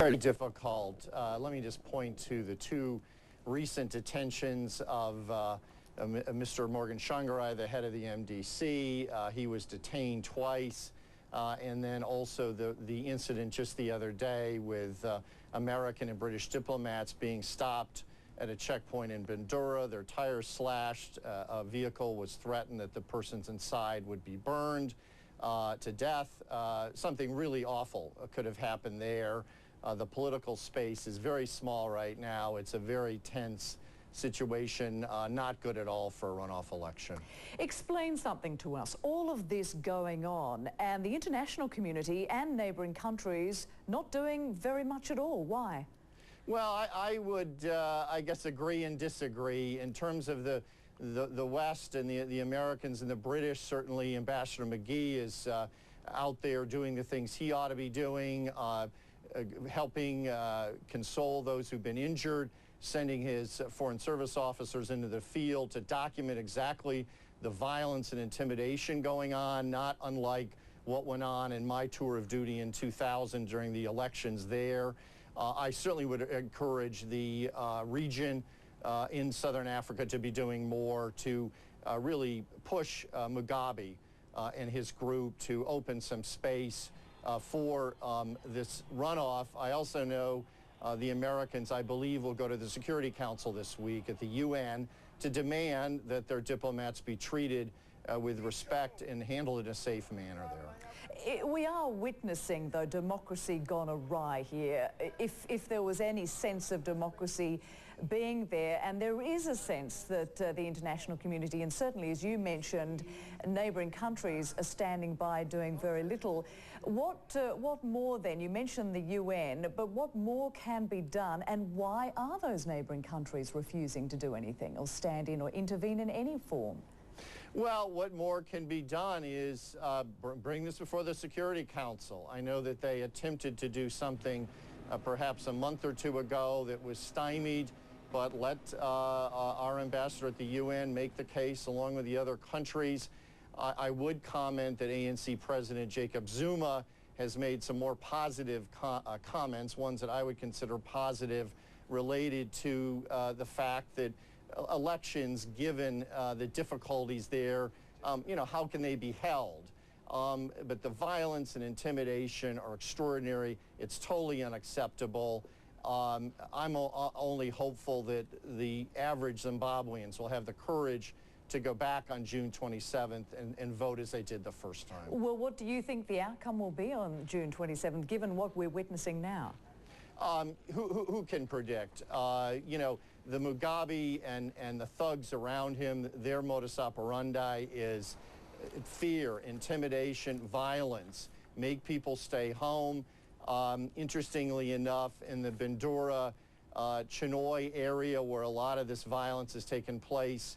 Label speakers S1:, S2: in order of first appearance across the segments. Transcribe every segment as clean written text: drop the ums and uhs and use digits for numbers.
S1: very difficult. Let me just point to the two recent detentions of Mr. Morgan Tsvangirai, the head of the MDC. He was detained twice. And then also the incident just the other day with American and British diplomats being stopped at a checkpoint in Bandura, their tires slashed, a vehicle was threatened that the persons inside would be burned to death. Something really awful could have happened there. The political space is very small right now. It's a very tense situation, not good at all for a runoff election. Explain something to us. All of this going on and the international community and neighboring countries not doing very much at all. Why? Well, I would, I guess, agree and disagree. In terms of the West and the Americans and the British, certainly Ambassador McGee is out there doing the things he ought to be doing, helping console those who've been injured, sending his Foreign Service officers into the field to document exactly the violence and intimidation going on, not unlike what went on in my tour of duty in 2000 during the elections there. I certainly would encourage the region in Southern Africa to be doing more to really push Mugabe and his group to open some space for this runoff. I also know the Americans, I believe, will go to the Security Council this week at the UN to demand that their diplomats be treated with respect and handled in a safe manner there. We are witnessing, though, democracy gone awry here. If there was any sense of democracy being there, and there is a sense that the international community, and certainly, as you mentioned, neighbouring countries are standing by doing very little. What more then? You mentioned the UN, but what more can be done, and why are those neighbouring countries refusing to do anything or stand in or intervene in any form? Well, what more can be done is bring this before the Security Council. I know that they attempted to do something perhaps a month or two ago that was stymied, but let our ambassador at the UN make the case along with the other countries. I would comment that ANC President Jacob Zuma has made some more positive comments, ones that I would consider positive, related to the fact that elections, given the difficulties there, you know, how can they be held? But the violence and intimidation are extraordinary. It's totally unacceptable. I'm only hopeful that the average Zimbabweans will have the courage to go back on June 27th and vote as they did the first time. Well, what do you think the outcome will be on June 27th, given what we're witnessing now? Who can predict? You know, the Mugabe and the thugs around him, their modus operandi is fear, intimidation, violence, make people stay home. Interestingly enough, in the Bandura, Chinoy area where a lot of this violence has taken place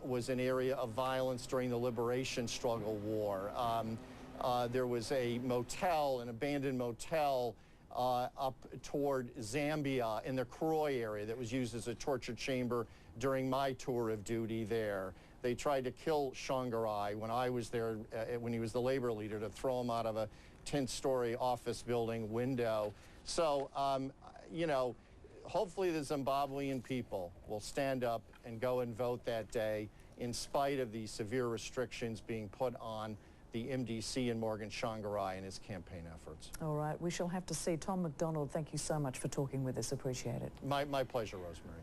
S1: was an area of violence during the liberation struggle war. There was a motel, an abandoned motel, up toward Zambia in the Croy area that was used as a torture chamber during my tour of duty there. They tried to kill Tsvangirai when I was there, when he was the labor leader, to throw him out of a 10-story office building window. So, you know, hopefully the Zimbabwean people will stand up and go and vote that day in spite of the severe restrictions being put on the MDC and Morgan Tsvangirai and his campaign efforts. All right, we shall have to see. Tom McDonald, thank you so much for talking with us. Appreciate it. My pleasure, Rosemary.